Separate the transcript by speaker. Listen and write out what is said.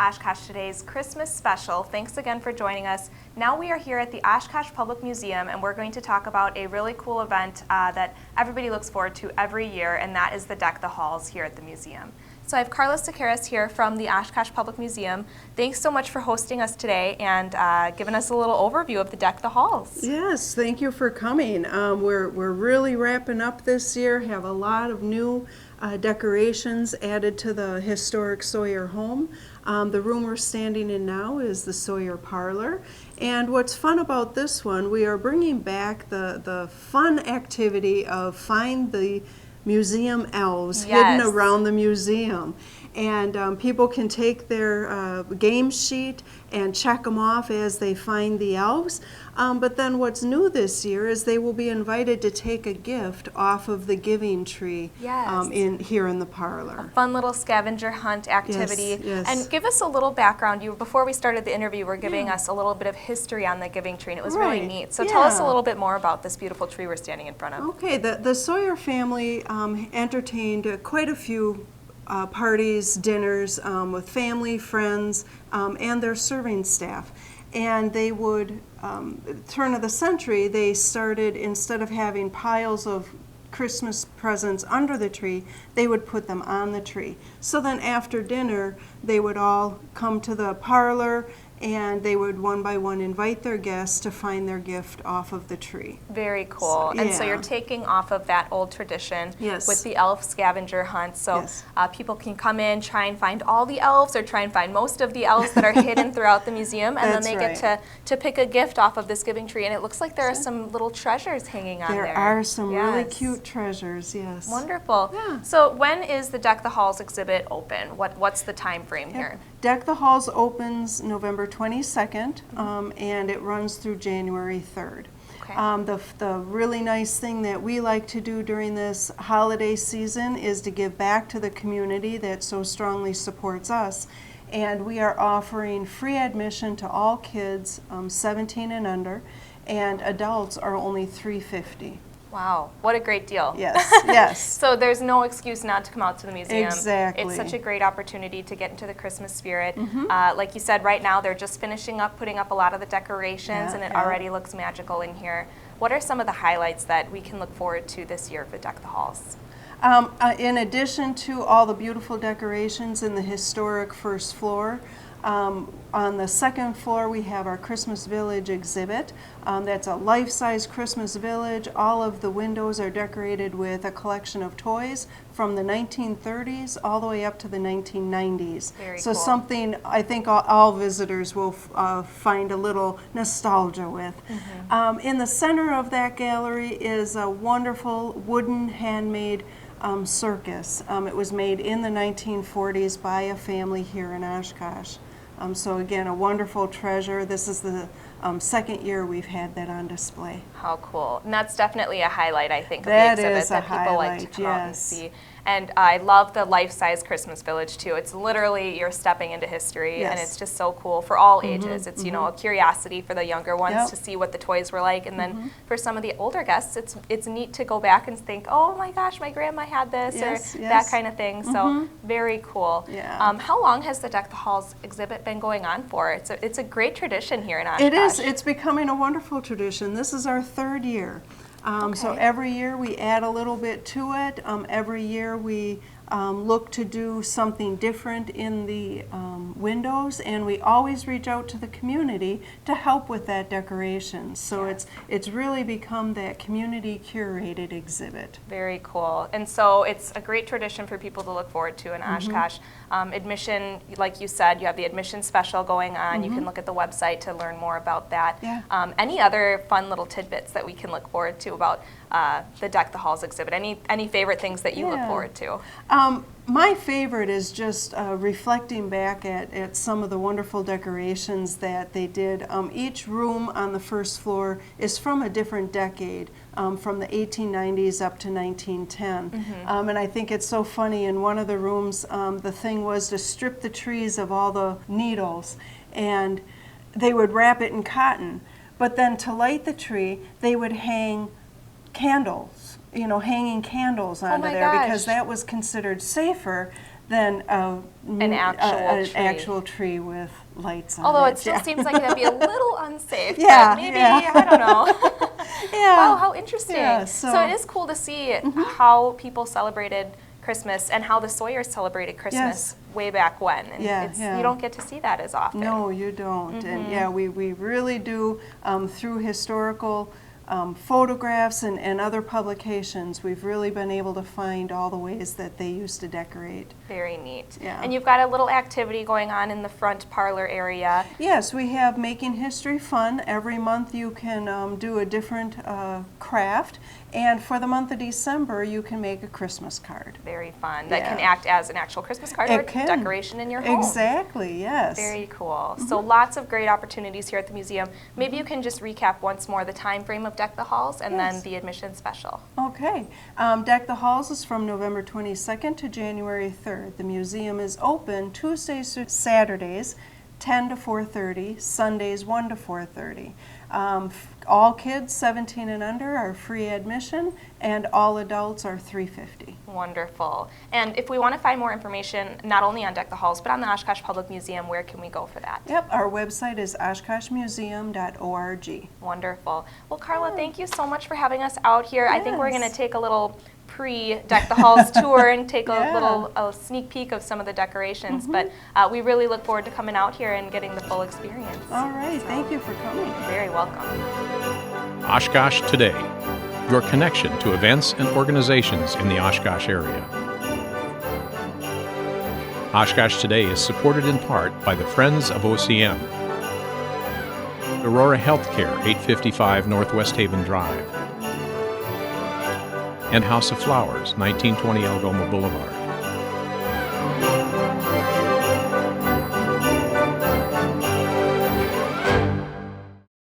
Speaker 1: Oshkosh Today's Christmas special. Thanks again for joining us. Now we are here at the Oshkosh Public Museum, and we're going to talk about a really cool event that everybody looks forward to every year, and that is the Deck the Halls here at the museum. So I have Carlos Sequeiros here from the Oshkosh Public Museum. Thanks so much for hosting us today and giving us a little overview of the Deck the Halls.
Speaker 2: Yes, thank you for coming. We're really wrapping up this year, have a lot of new decorations added to the historic Sawyer home. The room we're standing in now is the Sawyer Parlor. And what's fun about this one, we are bringing back the fun activity of find the museum elves hidden around the museum. And people can take their game sheet and check them off as they find the elves. But then what's new this year is they will be invited to take a gift off of the giving tree here in the parlor.
Speaker 1: A fun little scavenger hunt activity.
Speaker 2: Yes.
Speaker 1: And give us a little background. Before we started the interview, you were giving us a little bit of history on the giving tree, and it was really neat. So tell us a little bit more about this beautiful tree we're standing in front of.
Speaker 2: Okay, the Sawyer family entertained quite a few parties, dinners with family, friends, and their serving staff. And they would, turn of the century, they started, instead of having piles of Christmas presents under the tree, they would put them on the tree. So then after dinner, they would all come to the parlor and they would one by one invite their guests to find their gift off of the tree.
Speaker 1: Very cool. And so you're taking off of that old tradition with the elf scavenger hunt. So people can come in, try and find all the elves or try and find most of the elves that are hidden throughout the museum, and then they get to pick a gift off of this giving tree. And it looks like there are some little treasures hanging on there.
Speaker 2: There are some really cute treasures, yes.
Speaker 1: Wonderful. Yeah. So when is the Deck the Halls exhibit open? What's the time frame here?
Speaker 2: Deck the Halls opens November 22nd, and it runs through January 3rd. Okay. The really nice thing that we like to do during this holiday season is to give back to the community that so strongly supports us. And we are offering free admission to all kids 17 and under, and adults are only $3.50.
Speaker 1: Wow, what a great deal.
Speaker 2: Yes, yes.
Speaker 1: So there's no excuse not to come out to the museum.
Speaker 2: Exactly.
Speaker 1: It's such a great opportunity to get into the Christmas spirit. Like you said, right now they're just finishing up putting up a lot of the decorations, and it already looks magical in here. What are some of the highlights that we can look forward to this year for Deck the Halls?
Speaker 2: In addition to all the beautiful decorations in the historic first floor, on the second floor we have our Christmas Village exhibit. That's a life-size Christmas village. All of the windows are decorated with a collection of toys from the 1930s all the way up to the 1990s.
Speaker 1: Very
Speaker 2: so
Speaker 1: cool.
Speaker 2: Something I think all visitors will find a little nostalgia with. In the center of that gallery is a wonderful wooden handmade circus. It was made in the 1940s by a family here in Oshkosh. So again, a wonderful treasure. This is the second year we've had that on display.
Speaker 1: How cool. And that's definitely a highlight, I think, of the exhibit that people like to come out and see. And I love the life-size Christmas Village, too. It's literally, you're stepping into history, and it's just so cool for all ages. It's, you know, a curiosity for the younger ones to see what the toys were like. And then for some of the older guests, it's neat to go back and think, oh my gosh, my grandma had this, or that kind of thing. So very cool. How long has the Deck the Halls exhibit been going on for? It's a great tradition here in Oshkosh.
Speaker 2: It is. It's becoming a wonderful tradition. This is our third year. So every year we add a little bit to it. Every year we look to do something different in the windows, and we always reach out to the community to help with that decoration. So it's really become that community curated exhibit.
Speaker 1: Very cool. And so it's a great tradition for people to look forward to in Oshkosh. Admission, like you said, you have the admission special going on. You can look at the website to learn more about that. Any other fun little tidbits that we can look forward to about the Deck the Halls exhibit? Any favorite things that you look forward to?
Speaker 2: My favorite is just reflecting back at some of the wonderful decorations that they did. Each room on the first floor is from a different decade, from the 1890s up to 1910. And I think it's so funny, in one of the rooms, the thing was to strip the trees of all the needles, and they would wrap it in cotton. But then to light the tree, they would hang candles, hanging candles onto there, because that was considered safer than
Speaker 1: an
Speaker 2: actual tree with lights on it.
Speaker 1: Although it still seems like that'd be a little unsafe.
Speaker 2: Yeah,
Speaker 1: but maybe, I don't know.
Speaker 2: Yeah.
Speaker 1: Wow, how interesting.
Speaker 2: Yeah,
Speaker 1: so it is cool to see how people celebrated Christmas and how the Sawyers celebrated Christmas way back when. And you don't get to see that as often.
Speaker 2: No, you don't. And yeah, we really do, through historical photographs and other publications, we've really been able to find all the ways that they used to decorate.
Speaker 1: Very neat.
Speaker 2: Yeah.
Speaker 1: And you've got a little activity going on in the front parlor area.
Speaker 2: Yes, we have Making History Fun. Every month you can do a different craft, and for the month of December you can make a Christmas card.
Speaker 1: Very fun. That can act as an actual Christmas card or decoration in your home.
Speaker 2: Exactly, yes.
Speaker 1: Very cool. So lots of great opportunities here at the museum. Maybe you can just recap once more the time frame of Deck the Halls and then the admission special.
Speaker 2: Okay. Deck the Halls is from November 22nd to January 3rd. The museum is open Tuesdays to Saturdays, 10 to 4:30, Sundays 1 to 4:30. All kids 17 and under are free admission, and all adults are $3.50.
Speaker 1: Wonderful. And if we want to find more information, not only on Deck the Halls, but on the Oshkosh Public Museum, where can we go for that?
Speaker 2: Yep, our website is oshkoshmuseum.org.
Speaker 1: Wonderful. Well, Carla, thank you so much for having us out here. I think we're going to take a little pre-Deck the Halls tour and take a sneak peek of some of the decorations, but we really look forward to coming out here and getting the full experience.
Speaker 2: All right, thank you for coming.
Speaker 1: Very welcome.
Speaker 3: Oshkosh Today, your connection to events and organizations in the Oshkosh area. Oshkosh Today is supported in part by the Friends of OCM, Aurora Healthcare, 855 Northwest Haven Drive, and House of Flowers, 1920 Algoma Boulevard.